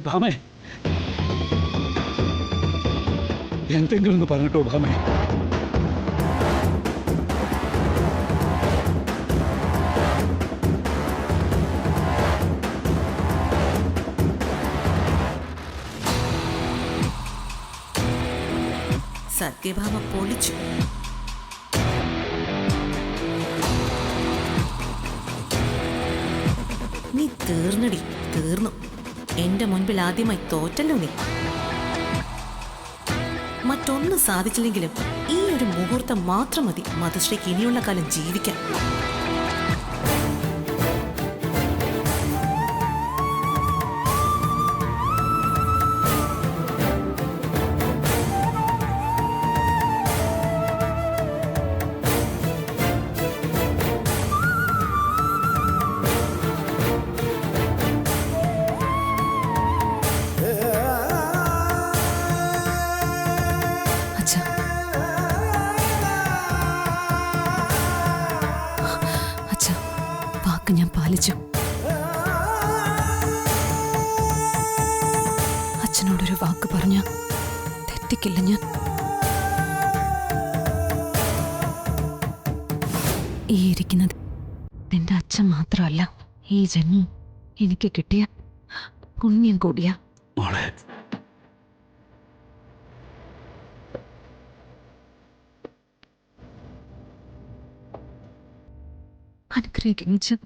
ഭാമേ, എന്തെങ്കിലും ഒന്ന് പറഞ്ഞിട്ടോ ഭാമേ. സത്യഭാമ പൊളിച്ചു. നീ തീർന്നടി, തീർന്നു. എന്റെ മുൻപിൽ ആദ്യമായി തോറ്റല്ലോ നീ. മറ്റൊന്നും സാധിച്ചില്ലെങ്കിലും ഈ ഒരു മുഹൂർത്തം മാത്രം മതി മധുശ്രീക്ക് ഇനിയുള്ള കാലം ജീവിക്കാൻ. ഞാൻ പാലിച്ചു. അച്ഛനോടൊരു വാക്ക് പറഞ്ഞ തെറ്റിക്കില്ല ഞാൻ. ഈ ഇരിക്കുന്നത് എന്റെ അച്ഛൻ മാത്രമല്ല, ഈ ജന്മം എനിക്ക് കിട്ടിയ പുണ്യം കൂടിയ. അനുഗ്രഹിച്ചു.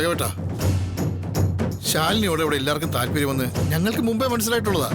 രാഘവേട്ടാ, ശാലിനിയോടെ ഇവിടെ എല്ലാവർക്കും താല്പര്യമെന്ന് ഞങ്ങൾക്ക് മുമ്പേ മനസ്സിലായിട്ടുള്ളതാ.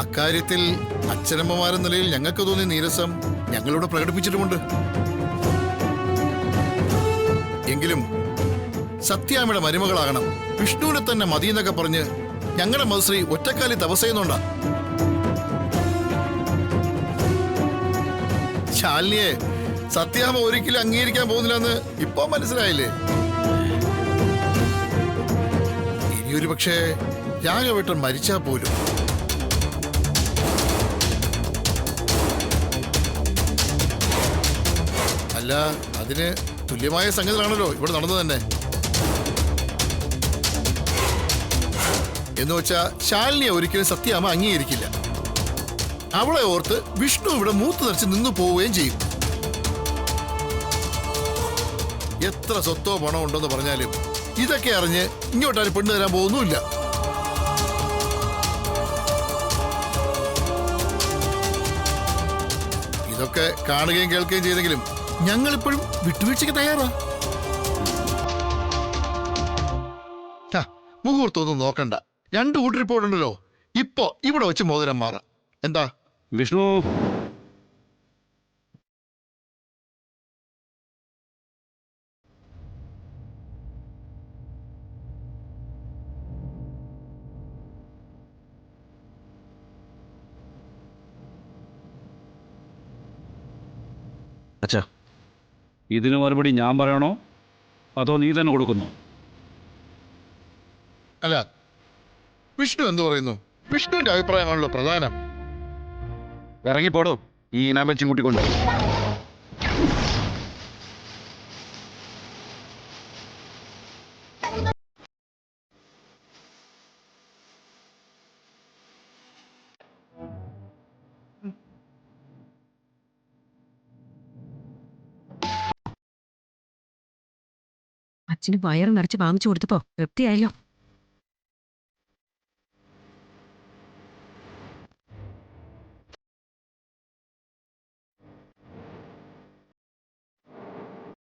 അക്കാര്യത്തിൽ അച്ഛനമ്മമാരെന്ന നിലയിൽ ഞങ്ങൾക്ക് തോന്നിയ നീരസം ഞങ്ങളിവിടെ പ്രകടിപ്പിച്ചിട്ടുമുണ്ട്. എങ്കിലും സത്യാമ്മയുടെ മരുമകളാകണം, വിഷ്ണുവിനെ തന്നെ മതിയെന്നൊക്കെ പറഞ്ഞ് ഞങ്ങളുടെ മധുശ്രീ ഒറ്റക്കാലി തപസ് ചെയ്യുന്നുണ്ടാ. ശാലിനിയെ സത്യാമ്മ ഒരിക്കലും അംഗീകരിക്കാൻ പോകുന്നില്ലെന്ന് ഇപ്പൊ മനസ്സിലായില്ലേ? ഇനിയൊരു പക്ഷേ രാഘവേട്ടൻ മരിച്ചാൽ പോലും അല്ല, അതിന് തുല്യമായ സംഗതികളാണല്ലോ ഇവിടെ നടന്നു തന്നെ. എന്ന് വെച്ചാ ശാലിനിയെ ഒരിക്കലും സത്യാമ്മ അംഗീകരിക്കില്ല. അവളെ ഓർത്ത് വിഷ്ണു ഇവിടെ മൂത്ത് നിറച്ച് നിന്നു പോവുകയും ചെയ്യും. എത്ര സ്വത്തോ പണോ ഉണ്ടെന്ന് പറഞ്ഞാലും ഇതൊക്കെ അറിഞ്ഞ് ഇങ്ങോട്ടാരും പെണ്ണ് തരാൻ പോകുന്നുമില്ല. ഇതൊക്കെ കാണുകയും കേൾക്കുകയും ചെയ്തെങ്കിലും ഞങ്ങളിപ്പോഴും വിട്ടുവീഴ്ചയ്ക്ക് തയ്യാറാ. മുഹൂർത്തമൊന്നും നോക്കണ്ട, രണ്ടു കൂട്ടിരിപ്പോഴുണ്ടല്ലോ. ഇപ്പോ ഇവിടെ വെച്ച് മോതിരം മാറാം. എന്താ വിഷ്ണു? അച്ഛാ, ഇതിന് മറുപടി ഞാൻ പറയണോ അതോ നീ തന്നെ കൊടുക്കുന്നു? അല്ല, വിഷ്ണു എന്ത് പറയുന്നു? വിഷ്ണുവിന്റെ അഭിപ്രായമാണല്ലോ പ്രധാനം. ഇറങ്ങിപ്പോടോ ഈ ഇനാമച്ചും കൂട്ടിക്കൊണ്ട്. അച്ഛന് വയറ് നിറച്ച് വാങ്ങിച്ചു കൊടുത്തപ്പോ തൃപ്തിയായല്ലോ.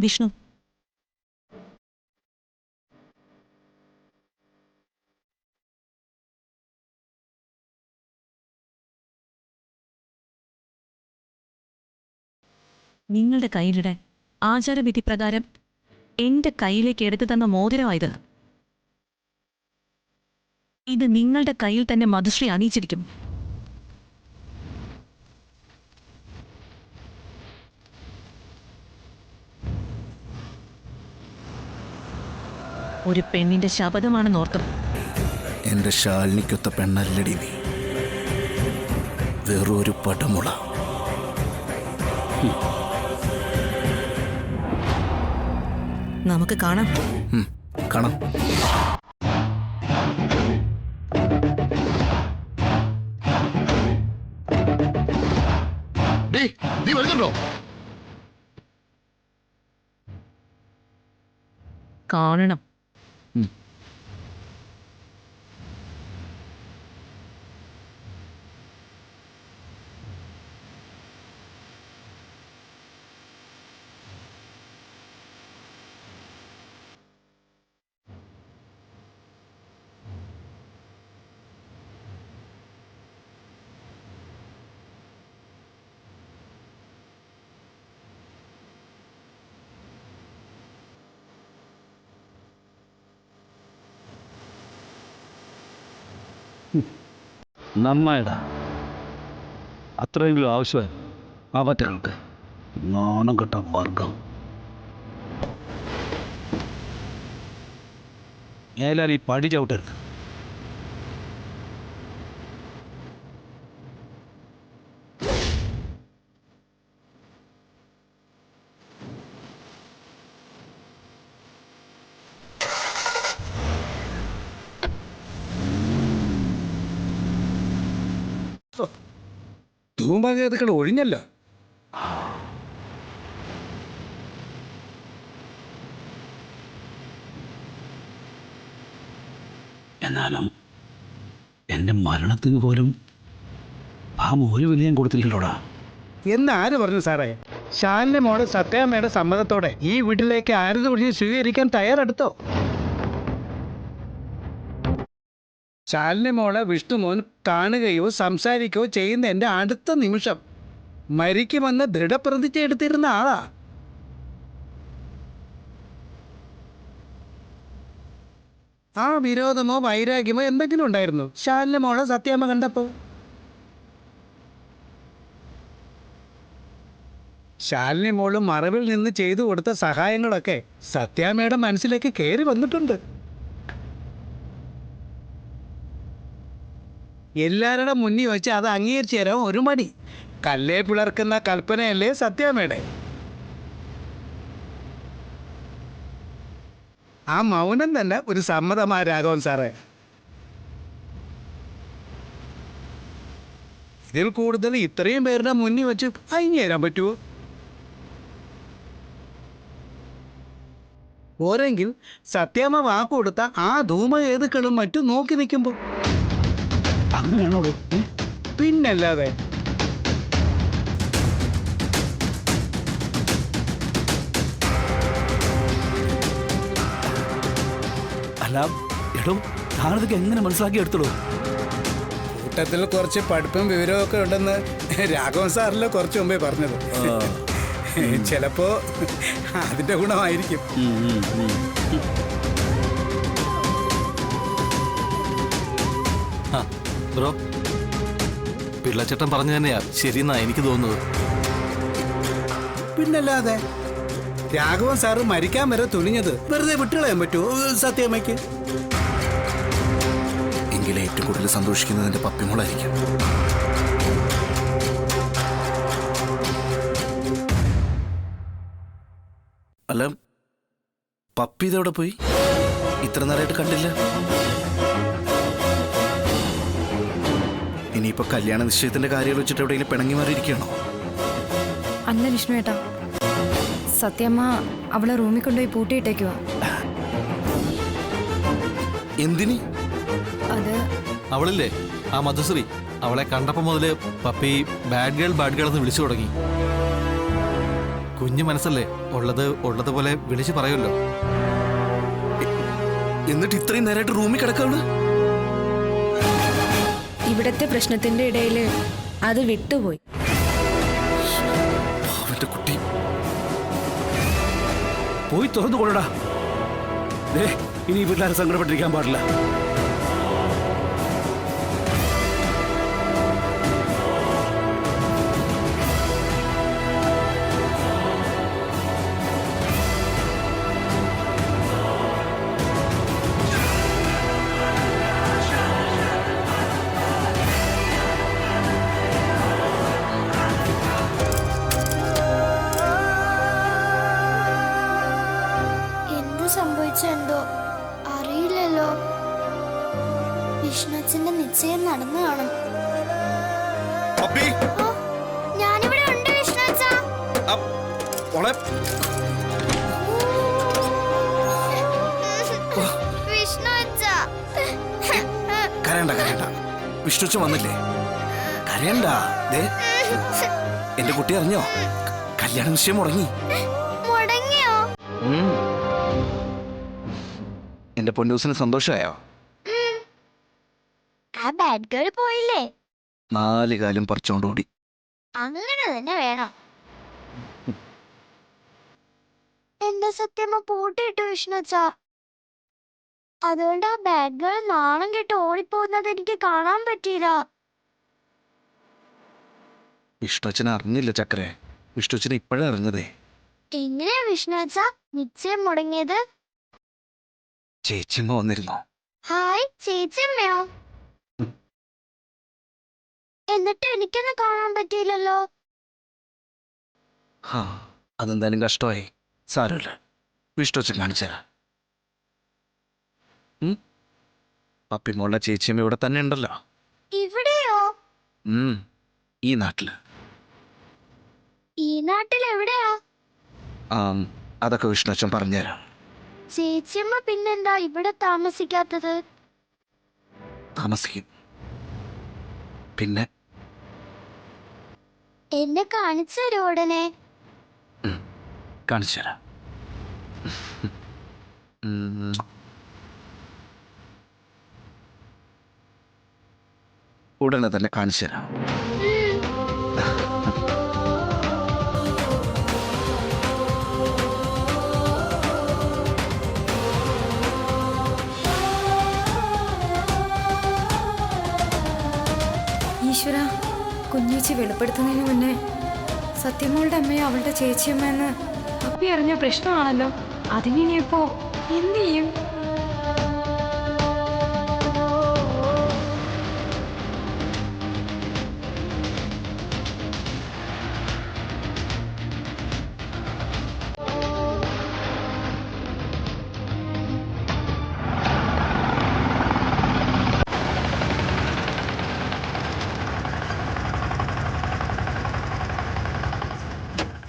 വിഷ്ണു, നിങ്ങളുടെ കയ്യിലിടാൻ ആചാരവിധി പ്രകാരം എന്റെ കയ്യിലേക്ക് എടുത്തു തന്ന മോതിരമായത്. ഇത് നിങ്ങളുടെ കയ്യിൽ തന്നെ മധുശ്രീ അണിയിച്ചിരിക്കും. ഒരു പെണ്ണിന്റെ ശപഥമാണെന്നോർത്തും. എന്റെ ശാലിനിക്കൊത്ത പെണ്ണല്ലടി നീ, വെറൊരു പടമുള. നമുക്ക് കാണാം. കാണാം. നീ വരുന്നുണ്ടോ? കാണണം. നന്നായിടാ, അത്രയെങ്കിലും ആവശ്യമായി ആ മറ്റേ നാണം കെട്ട വർഗം. ഏലാൽ ഈ പടി ചവിട്ടരുത്. ധൂമകേതുക്കൾ ഒഴിഞ്ഞല്ലോ. എന്നാലും എൻ്റെ മരണത്തിന് പോലും ആ ഒരു വില ഞാൻ കൊടുത്തില്ലല്ലോടാ. എന്ന് ആര് പറഞ്ഞു സാറേ? ശാലിന്റെ മോള് സത്യാമ്മയുടെ സമ്മതത്തോടെ ഈ വീട്ടിലേക്ക് ആരതി കുറിച്ച് സ്വീകരിക്കാൻ തയ്യാറെടുത്തോ? ശാലിന്റെ മോളെ വിഷ്ണുമോൻ കാണുകയോ സംസാരിക്കുകയോ ചെയ്യുന്ന എൻ്റെ അടുത്ത നിമിഷം മരിക്കുമെന്ന് ദൃഢപ്രതിജ്ഞ എടുത്തിരുന്ന ആളാ. ആ വിരോധമോ വൈരാഗ്യമോ എന്തെങ്കിലും ഉണ്ടായിരുന്നു ശാലിന്റെ മോളെ സത്യാമ്മ കണ്ടപ്പോ? ശാലിനി മോള് മറവിൽ നിന്ന് ചെയ്തു കൊടുത്ത സഹായങ്ങളൊക്കെ സത്യാമ്മയുടെ മനസ്സിലേക്ക് കയറി വന്നിട്ടുണ്ട്. എല്ലാവരുടെ മുന്നിൽ വെച്ച് അത് അംഗീകരിച്ചു തരാൻ ഒരു മടി. കല്ലേ പിളർക്കുന്ന കൽപ്പനയല്ലേ സത്യാമ്മയുടെ? ആ മൗനം തന്നെ ഒരു സമ്മതമാ രാഘവൻ സാറേ. ഇതിൽ കൂടുതൽ ഇത്രയും പേരുടെ മുന്നിൽ വെച്ച് അയഞ്ഞു തരാൻ പറ്റുമോ? പോരെങ്കിൽ സത്യാമ്മ വാക്ക് കൊടുത്ത ആ ധൂമകേതുക്കളും മറ്റും നോക്കി നിൽക്കുമ്പോ അങ്ങനെയാണോ? പിന്നല്ലാതെ. അല്ല എടോ, താനതൊക്കെ എങ്ങനെ മനസ്സിലാക്കി എടുത്തോളൂ? കൂട്ടത്തിൽ കുറച്ച് പഠിപ്പും വിവരവും ഒക്കെ ഉണ്ടെന്ന് രാഘവൻ സാറില് കുറച്ച് മുമ്പേ പറഞ്ഞത്. ചിലപ്പോ അതിന്റെ ഗുണമായിരിക്കും. ബ്രോ, പിള്ളച്ചേട്ടൻ പറഞ്ഞു തന്നെയാ ശരിയെന്നാ എനിക്ക് തോന്നുന്നത്. പിന്നല്ലാതെ രാഘവൻ സാറ് മരിക്കാൻ വരെ തുനിഞ്ഞത് വെറുതെ വിട്ടുകളയാൻ പറ്റുമോ സത്യാമ്മയ്ക്ക്? എങ്കിലും ഏറ്റവും കൂടുതൽ സന്തോഷിക്കുന്നത് എൻ്റെ പപ്പിമോളായിരിക്കും. അല്ല, പപ്പി ഇതെവിടെ പോയി? ഇത്ര നേരമായിട്ട് കണ്ടില്ല. ഇനിയിപ്പോ കല്യാണ നിശ്ചയത്തിന്റെ കാര്യം വെച്ചിട്ട് എവിടെയെങ്കിലും പിണങ്ങി മാറിയിരിക്കണോ? അല്ല വിഷ്ണു ഏട്ടാ, സത്യമ്മ അവളെ റൂമിൽ കൊണ്ടുപോയി പൂട്ടിയിട്ടേക്കുവാ. എന്തിനി? അത് അവളില്ലേ ആ മധുശ്രീ, അവളെ കണ്ടപ്പോ മുതല് പപ്പി ബാഡ് ഗേൾ എന്ന് വിളിച്ചു തുടങ്ങി. കുഞ്ഞു മനസ്സല്ലേ, ഉള്ളതുപോലെ വിളിച്ചു പറയുമല്ലോ. എന്നിട്ട് ഇത്രയും നേരമായിട്ട് റൂമിൽ കിടക്കാണ്? ഇവിടത്തെ പ്രശ്നത്തിന്റെ ഇടയിൽ അത് വിട്ടുപോയി. അവന്റെ കുട്ടി പോയി തുറന്നു കൊള്ളടാ. ഇനി വീട്ടിലാരും സങ്കടപ്പെട്ടിരിക്കാൻ പാടില്ല. സംഭവിച്ചെന്തോ അറിയില്ലല്ലോ. വിഷ്ണുച്ചന്റെ നിശ്ചയം നടന്നു കാണും. ഞാനിവിടെ ഉണ്ട് വിഷ്ണുച്ച. വിഷ്ണുച്ച കരയണ്ട കരയണ്ട. വിഷ്ണുച്ച വന്നില്ലേ? കരയണ്ട. എന്റെ കുട്ടി അറിഞ്ഞോ? കല്യാണ നിശ്ചയം മുടങ്ങി. മുടങ്ങിയോ? എന്റെ പൊന്നൂസിന് സന്തോഷമായോ? ആ ബാഡ് ഗേൾ പോയില്ലേ? 4 കാലും പറിച്ചോണ്ടോടി. അങ്ങനെ തന്നെ വേണം. എന്റെ സത്യമ്മ പൂട്ടിയിട്ടു വിഷ്ണുച്ച. അതുകൊണ്ട് ആ ബാഡ് ഗേൾ നാണം കെട്ട് ഓടിപ്പോകുന്നത് എനിക്ക് കാണാൻ പറ്റിയില്ല. വിഷ്ണുച്ചനെ അറിഞ്ഞില്ല ചക്കരെ. വിഷ്ണുച്ചനെ ഇപ്പോഴാ അറിഞ്ഞതേ. എങ്ങനെയാ വിഷ്ണുച്ച നിശ്ചയം മുടങ്ങിയത്? ചേച്ചിമ്മ വന്നിരുന്നോ? ഹായ് ചേച്ചിയമ്മയോ? എന്നിട്ട് എനിക്കൊന്നും കാണാൻ പറ്റിയില്ലല്ലോ. അതെന്തായാലും കഷ്ടമായി. സാരമില്ല, വിഷ്ണുച്ചൻ കാണിച്ചുതരാം. പപ്പിമോളുടെ ചേച്ചിയമ്മ ഇവിടെ തന്നെ ഉണ്ടല്ലോ. ഇവിടെയോ? ഈ നാട്ടില്. ഈ നാട്ടിൽ എവിടെയാ? അതൊക്കെ വിഷ്ണുച്ചൻ പറഞ്ഞുതരാം. ചേച്ചിയമ്മ പിന്നെന്താ ഇവിടെ താമസിക്കാത്തത്? താമസിക്കും. പിന്നെ എന്നെ കാണിച്ചു തരൂ ഉടനെ. കാണിച്ചു തരാം. ഉടനെ തന്നെ കാണിച്ചു തരാം. ഈശ്വര, കുഞ്ഞേച്ചി വെളിപ്പെടുത്തുന്നതിന് മുന്നേ സത്യമോളുടെ അമ്മയെ അവളുടെ ചേച്ചിയമ്മയെന്ന് അപ്പി അറിഞ്ഞ പ്രശ്നമാണല്ലോ. അതിനിപ്പോ എന്ത് ചെയ്യും?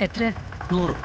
എത്ര? 100.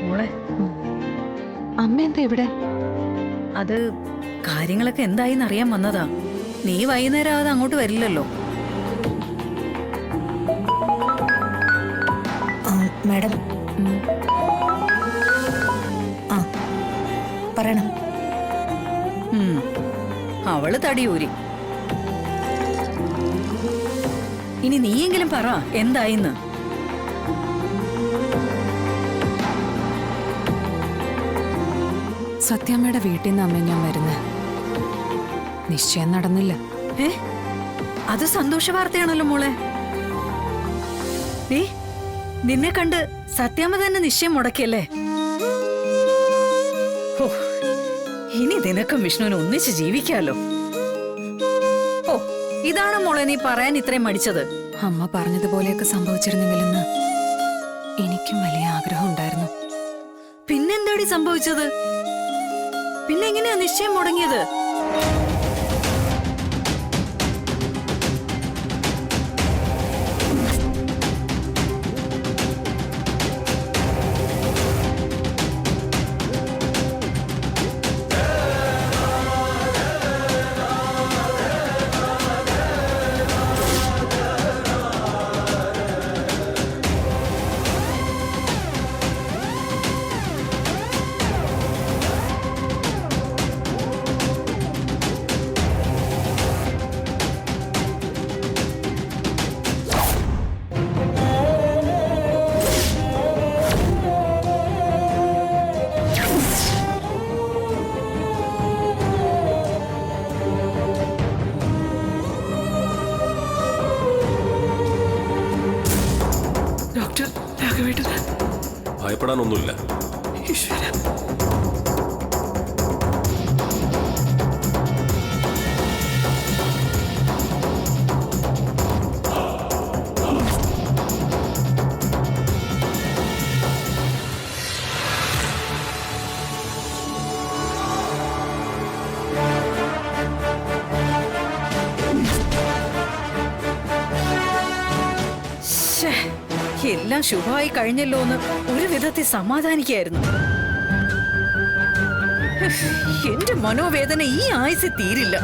മോളെ, അമ്മ എന്താ ഇവിടെ? അത് കാര്യങ്ങളൊക്കെ എന്തായിന്ന് അറിയാൻ വന്നതാ. നീ വൈകുന്നേരം ആവാതെ അങ്ങോട്ട് വരില്ലല്ലോ. മാഡം, ആ പറയണം. അവള് തടിയൂരി. ഇനി നീയെങ്കിലും പറ എന്തായിന്ന്. സത്യാമ്മയുടെ വീട്ടിൽ നിന്ന് അമ്മ ഞാൻ വരുന്നത്. നിശ്ചയം നടന്നില്ല. അത് സന്തോഷ വാർത്തയാണല്ലോ മോളെ. നിന്നെ കണ്ട് സത്യാമ്മ തന്നെ നിശ്ചയം മുടക്കിയല്ലേ? ഇനി നിനക്കും വിഷ്ണുവിനും ഒന്നിച്ച് ജീവിക്കാലോ. ഓ, ഇതാണ് മോളെ നീ പറയാൻ ഇത്രയും മടിച്ചത്. അമ്മ പറഞ്ഞതുപോലെയൊക്കെ സംഭവിച്ചിരുന്നെങ്കിലെന്ന് എനിക്കും വലിയ ആഗ്രഹം ഉണ്ടായിരുന്നു. പിന്നെന്താടി സംഭവിച്ചത്? പിന്നെങ്ങനെയാ നിശ്ചയം മുടങ്ങിയത്? ഭയപ്പെടാനൊന്നുമില്ല. എല്ലാം ശുഭമായി കഴിഞ്ഞല്ലോ എന്ന് ഒരു വിധത്തിൽ സമാധാനിക്കായിരുന്നു. എന്റെ മനോവേദന ഈ ആയുസ് തീരില്ല.